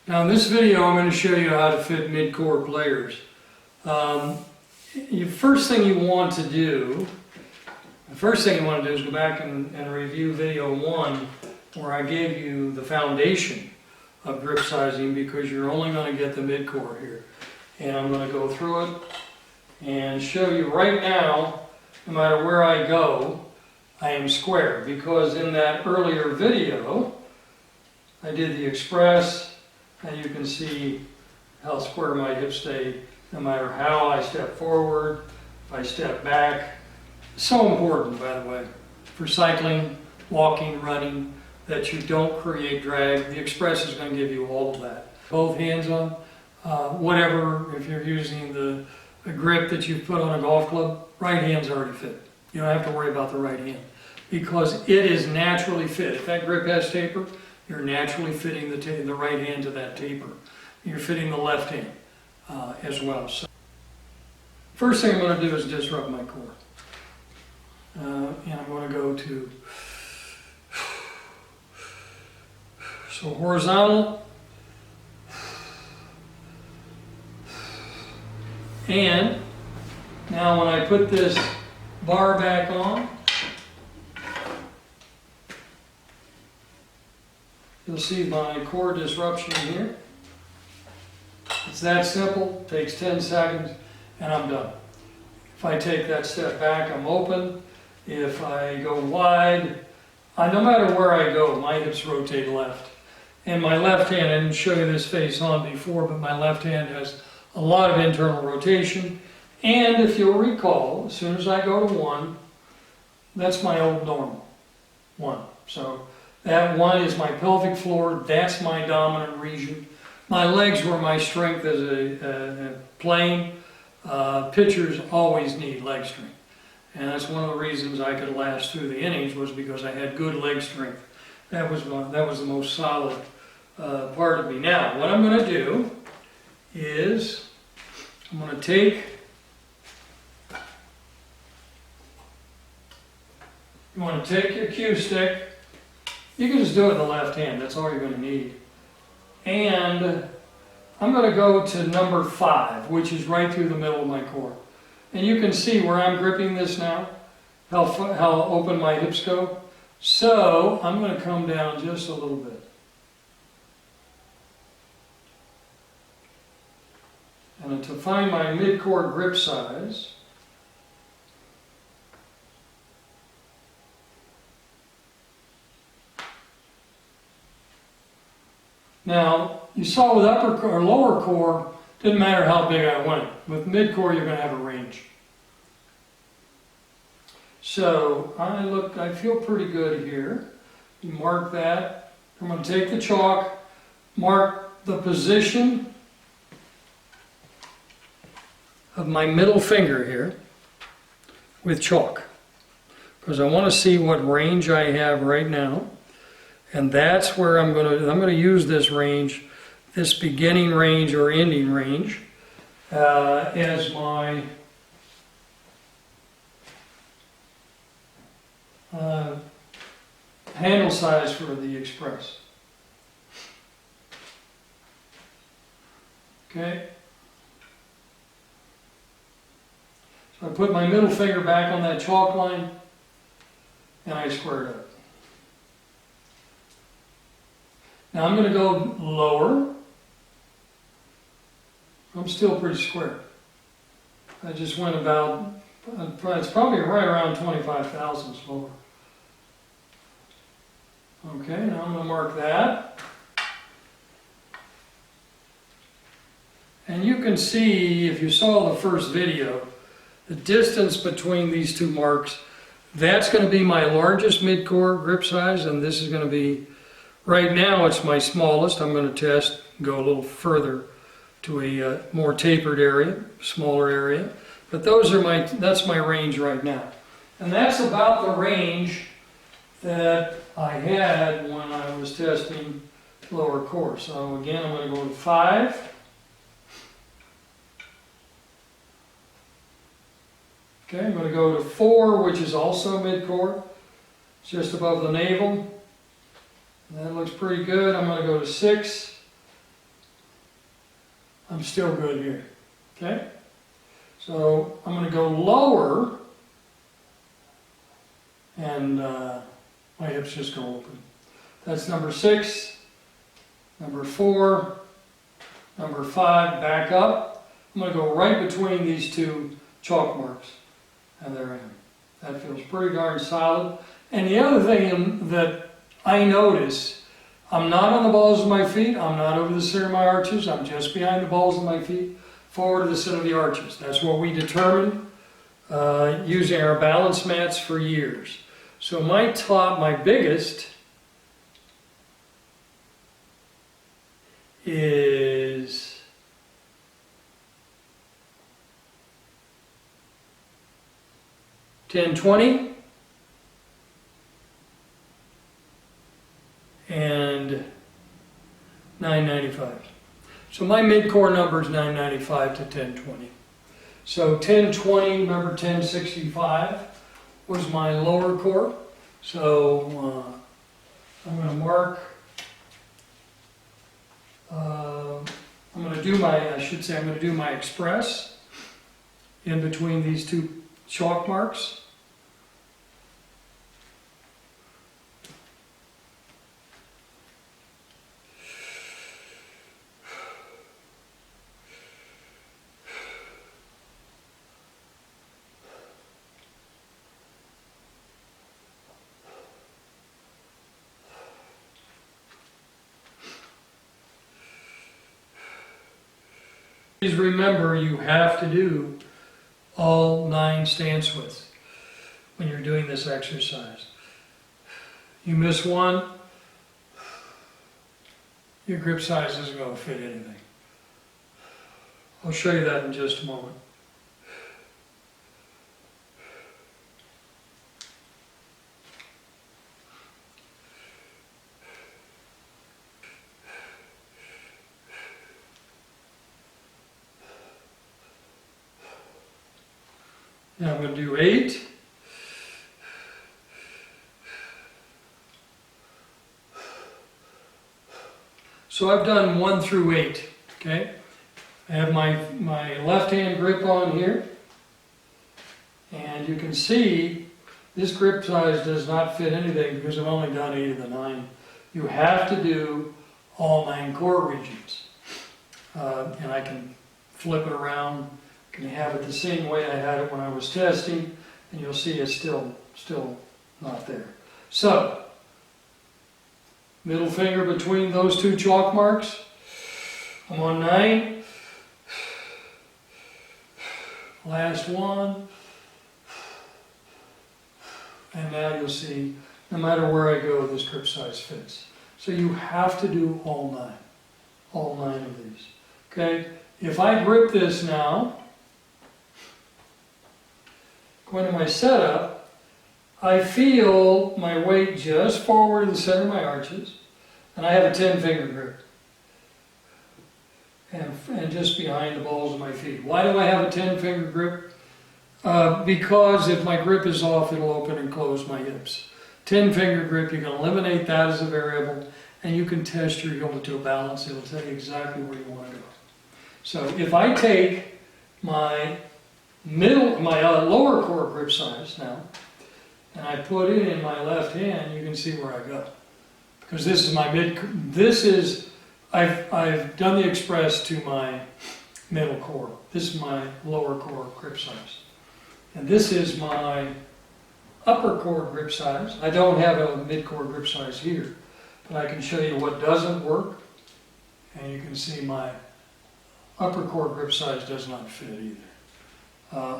Now in this video I'm going to show you how to fit mid-core players. The first thing you want to do is go back and review video 1 where I gave you the foundation of grip sizing, because you're only going to get the mid-core here. And I'm going to go through it and show you right now, no matter where I go, I am square, because in that earlier video I did the Express, and you can see how square my hips stay no matter how I step forward, if I step back. So important, by the way, for cycling, walking, running, that you don't create drag. The Express is going to give you all of that. Both hands on, whatever, if you're using the grip that you put on a golf club, right hand's already fit. You don't have to worry about the right hand, because it is naturally fit. If that grip has taper, you're naturally fitting the right hand to that taper. You're fitting the left hand as well. So, first thing I'm going to do is disrupt my core. And I'm going to go to, so horizontal, and now when I put this bar back on, you'll see my core disruption here. It's that simple, takes 10 seconds, and I'm done. If I take that step back, I'm open. If I go wide, no matter where I go, my hips rotate left. And my left hand, I didn't show you this face on before, but my left hand has a lot of internal rotation. And if you'll recall, as soon as I go to 1, that's my old normal, 1. So that 1 is my pelvic floor, that's my dominant region. My legs were my strength as a playing. Pitchers always need leg strength. And that's one of the reasons I could last through the innings, was because I had good leg strength. That was the most solid part of me. Now, what I'm going to do is I'm going to take, you want to take your cue stick. You can just do it in the left hand. That's all you're going to need. And I'm going to go to number 5, which is right through the middle of my core. And you can see where I'm gripping this now, how open my hips go. So I'm going to come down just a little bit. And to find my mid-core grip size, now, you saw with upper or lower core, didn't matter how big I went. With mid-core, you're going to have a range. So, I feel pretty good here. You mark that. I'm going to take the chalk, mark the position of my middle finger here with chalk, because I want to see what range I have right now. And that's where I'm going to use this range, this beginning range or ending range, as my handle size for the Express. Okay? So I put my middle finger back on that chalk line, and I square it up. Now I'm going to go lower. I'm still pretty square. I just went about, it's probably right around 25 thousandths lower. Okay, now I'm going to mark that. And you can see, if you saw the first video, the distance between these two marks, that's going to be my largest mid-core grip size, and this is going to be, right now it's my smallest. I'm going to test, go a little further to a more tapered area, smaller area. But that's my range right now. And that's about the range that I had when I was testing lower core. So again, I'm going to go to 5. Okay, I'm going to go to 4, which is also mid-core, just above the navel. That looks pretty good. I'm going to go to 6. I'm still good here, okay? So I'm going to go lower, and my hips just go open. That's number 6, number 4, number 5, back up. I'm going to go right between these two chalk marks, and there I am. That feels pretty darn solid. And the other thing that I notice, I'm not on the balls of my feet, I'm not over the center of my arches, I'm just behind the balls of my feet, forward to the center of the arches. That's what we determined using our balance mats for years. So my biggest is 1020 and 995. So my mid-core number is 995 to 1020. So 1020, remember 1065 was my lower core. So I'm going to mark, I'm going to do my express in between these two chalk marks. Please remember, you have to do all 9 stance widths when you're doing this exercise. You miss one, your grip size isn't going to fit anything. I'll show you that in just a moment. Now I'm going to do 8. So I've done 1 through 8, okay? I have my left hand grip on here, and you can see this grip size does not fit anything because I've only done 8 of the 9. You have to do all 9 core regions. And I can flip it around, can have it the same way I had it when I was testing, and you'll see it's still not there. So, middle finger between those two chalk marks. I'm on 9. Last one. And now you'll see, no matter where I go, this grip size fits. So you have to do all 9 of these. Okay? If I grip this now, going to my setup, I feel my weight just forward to the center of my arches, and I have a 10-finger grip, and just behind the balls of my feet. Why do I have a 10-finger grip? Because if my grip is off, it'll open and close my hips. 10-finger grip, you can eliminate that as a variable, and you can test your heel-to-toe balance. It'll tell you exactly where you want to go. So if I take my lower core grip size now, and I put it in my left hand, you can see where I go. Because this is my I've done the express to my middle core. This is my lower core grip size. And this is my upper core grip size. I don't have a mid-core grip size here, but I can show you what doesn't work. And you can see my upper core grip size does not fit either.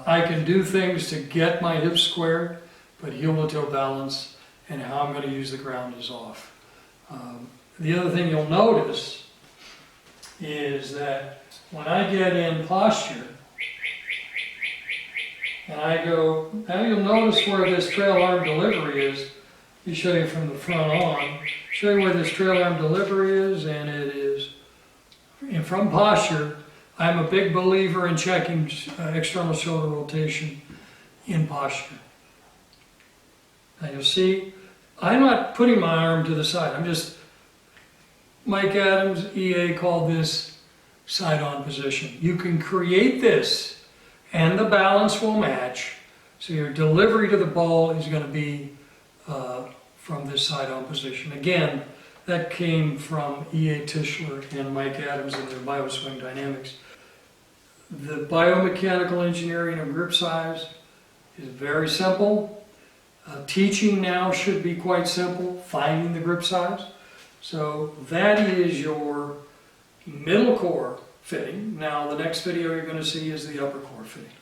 I can do things to get my hips squared, but heel-to-toe balance and how I'm going to use the ground is off. The other thing you'll notice is that when I get in posture, and I go, now you'll notice where this trail arm delivery is. Let me show you from the front on. Show you where this trail arm delivery is, and it is, and from posture, I'm a big believer in checking external shoulder rotation in posture. Now you'll see, I'm not putting my arm to the side. I'm just, Mike Adams, EA, called this side-on position. You can create this and the balance will match, so your delivery to the ball is going to be from this side-on position. Again, that came from E.A. Tischler and Mike Adams in their Bioswing Dynamics. The biomechanical engineering of grip size is very simple. Teaching now should be quite simple, finding the grip size. So that is your middle core fitting. Now the next video you're going to see is the upper core fitting.